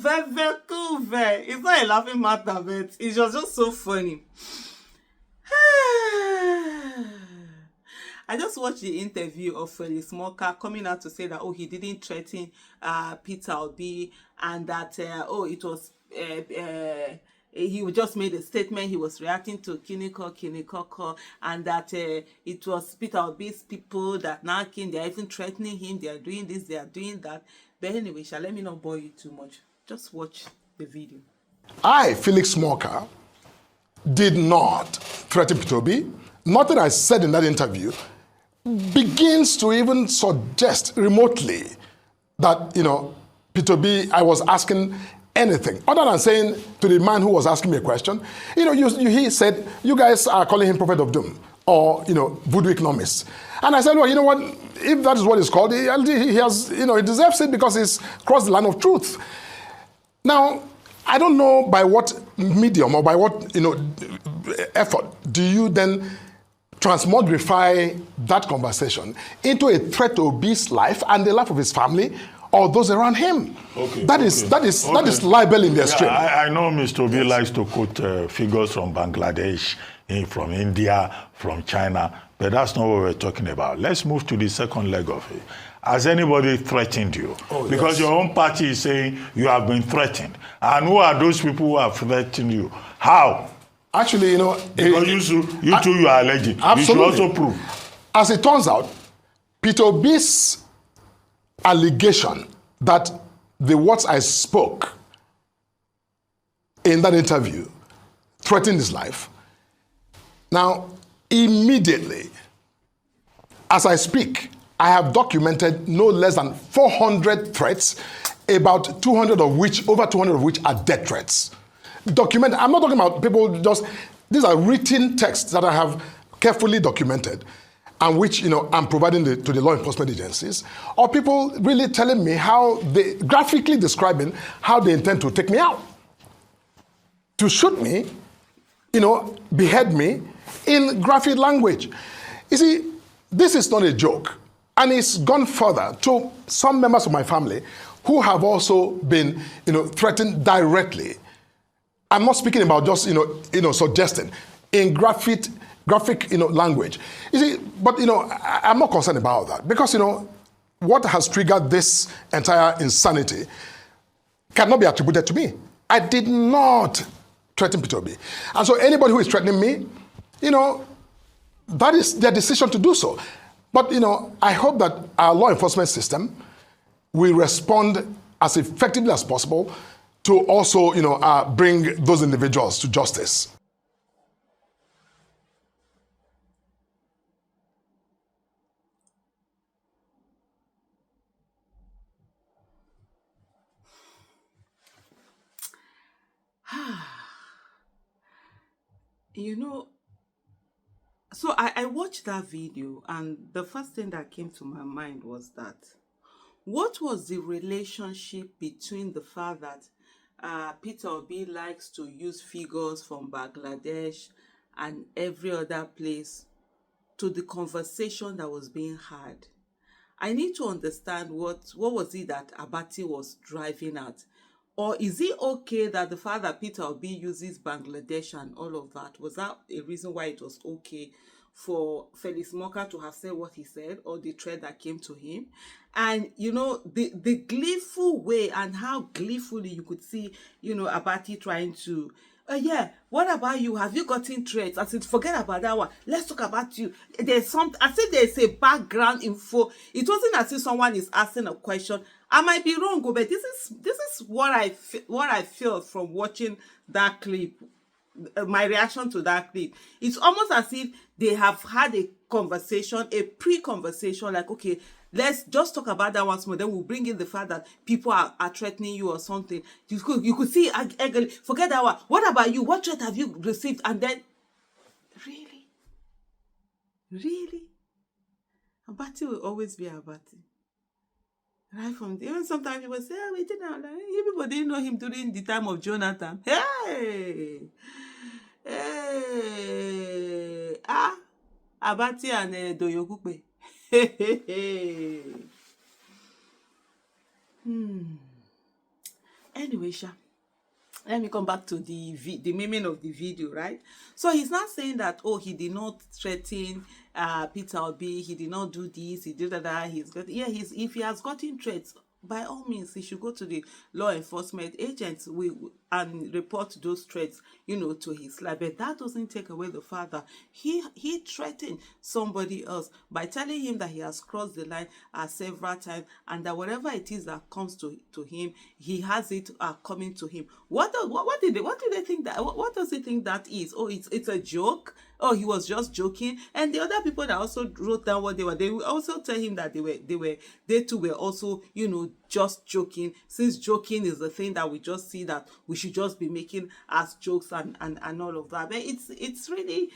It's not a laughing matter, but it was just so funny. I just watched the interview of Felix Morka coming out to say that, he didn't threaten Peter Obi, and that, it was, he just made a statement, he was reacting to Kiniko, and that it was Peter Obi's people that now came, they're even threatening him, they are doing this, they are doing that. But anyway, let me not bore you too much. Just watch the video. I, Felix Morka, did not threaten Peter Obi. Nothing I said in that interview begins to even suggest remotely that, Peter Obi, I was asking anything other than saying to the man who was asking me a question, he said, you guys are calling him prophet of doom or, voodoo economist. And I said, well, you know what, if that is what it's called, he has, he deserves it because he's crossed the line of truth. Now, I don't know by what medium or by what, effort do you then transmogrify that conversation into a threat to Obi's life and the life of his family or those around him. That is libel in the extreme. I know Mr. Obi likes to quote figures from Bangladesh, from India, from China, but that's not what we're talking about. Let's move to the second leg of it. Has anybody threatened you? Because your own party is saying you have been threatened. And who are those people who have threatened you? How? Actually, because you are alleging. Absolutely. You should also prove. As it turns out, Peter Obi's allegation that the words I spoke in that interview threatened his life. Now, immediately, as I speak, I have documented no less than 400 threats, about over 200 of which are death threats. Documented. I'm not talking about people these are written texts that I have carefully documented and which, I'm providing to the law enforcement agencies, or people really telling me graphically describing how they intend to take me out, to shoot me, behead me in graphic language. You see, this is not a joke. And it's gone further to some members of my family who have also been, threatened directly. I'm not speaking about just, suggesting in graphic, language. You see, but, I'm not concerned about that because, what has triggered this entire insanity cannot be attributed to me. I did not threaten Peter Obi. And so anybody who is threatening me, that is their decision to do so. But, I hope that our law enforcement system will respond as effectively as possible to also, bring those individuals to justice. So I watched that video, and the first thing that came to my mind was that what was the relationship between the fact that Peter Obi likes to use figures from Bangladesh and every other place to the conversation that was being had? I need to understand what was it that Abati was driving at? Or is it okay that the fact that Peter Obi uses Bangladesh and all of that, was that a reason why it was okay for Felix Morka to have said what he said, or the threat that came to him? And, the gleeful way and how gleefully you could see, Abati trying to, what about you? Have you gotten threats? I said, forget about that one. Let's talk about you. There's something, I said there's a background info. It wasn't as if someone is asking a question. I might be wrong, but this is what I feel from watching that clip. My reaction to that clip. It's almost as if they have had a conversation, a pre-conversation, like, okay, let's just talk about that once more. Then we'll bring in the fact that people are threatening you or something. You could see, forget that one. What about you? What threat have you received? And then, really? Abati will always be Abati. Right from even sometimes people say, we didn't know. People didn't know him during the time of Jonathan. Hey, Abati and Doyokupe. Anyway, Sha, let me come back to the meaning of the video, right? So he's not saying that, oh, he did not threaten Peter Obi, he did not do this, he did that. If he has gotten threats, by all means, he should go to the law enforcement agents and report those threats, to his life. But that doesn't take away the fact that he threatened somebody else by telling him that he has crossed the line several times, and that whatever it is that comes to him, he has it coming to him. What do they think that? What does he think that is? Oh, it's a joke. Oh, he was just joking. And the other people that also wrote down what they will also tell him that they too were also, just joking. Since joking is the thing that we just see that we should just be making as jokes and all of that. But it's really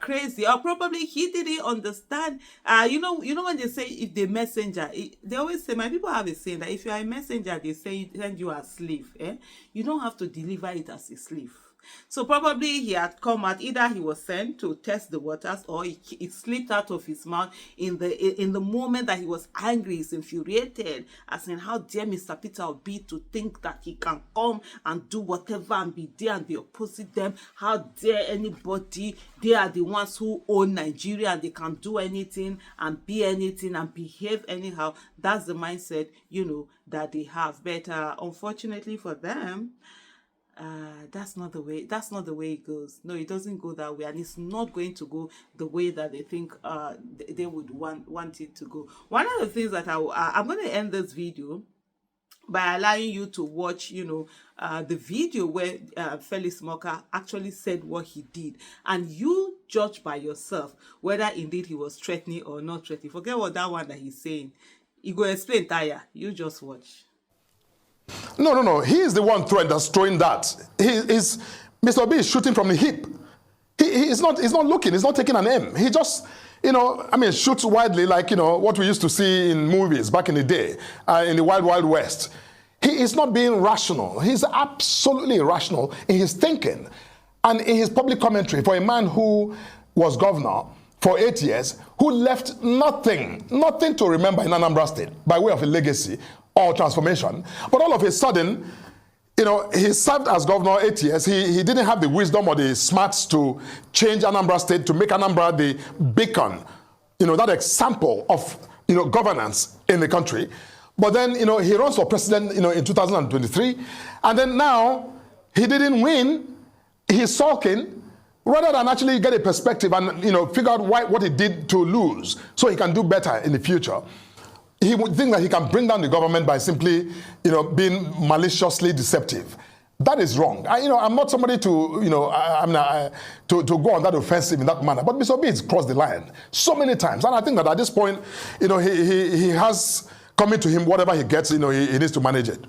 crazy. Or probably he didn't understand. When they say if the messenger, they always say, my people have a saying that if you are a messenger, they send you as slave. You don't have to deliver it as a slave. So probably he had come out, either he was sent to test the waters, or it slipped out of his mouth in the moment that he was angry, he's infuriated, as in, how dare Mr. Peter Obi to think that he can come and do whatever and be there and be opposite them. How dare anybody? They are the ones who own Nigeria and they can do anything and be anything and behave anyhow. That's the mindset, that they have. But unfortunately for them, that's not the way it goes. No, it doesn't go that way, and it's not going to go the way that they think they would want it to go. One of the things that I'm going to end this video by allowing you to watch, the video where Felix Morka actually said what he did, and you judge by yourself whether indeed he was threatening or not threatening. Forget what that one that he's saying. He go explain tire. You just watch. No. He is the one that's throwing that. Mr. Obi is shooting from the hip. He's not looking. He's not taking an aim. He just, shoots widely like, what we used to see in movies back in the day, in the Wild Wild West. He is not being rational. He's absolutely irrational in his thinking and in his public commentary for a man who was governor for 8 years, who left nothing to remember in Anambra State by way of a legacy or transformation. But all of a sudden, he served as governor 8 years. He didn't have the wisdom or the smarts to change Anambra State, to make Anambra the beacon, that example of, governance in the country. But then, he runs for president, in 2023. And then now, he didn't win. He's sulking, rather than actually get a perspective and, figure out what he did to lose so he can do better in the future. He would think that he can bring down the government by simply, being maliciously deceptive. That is wrong. I'm not somebody to, to go on that offensive in that manner. But Mr. Obi has crossed the line so many times. And I think that at this point, he has coming to him whatever he gets, he needs to manage it.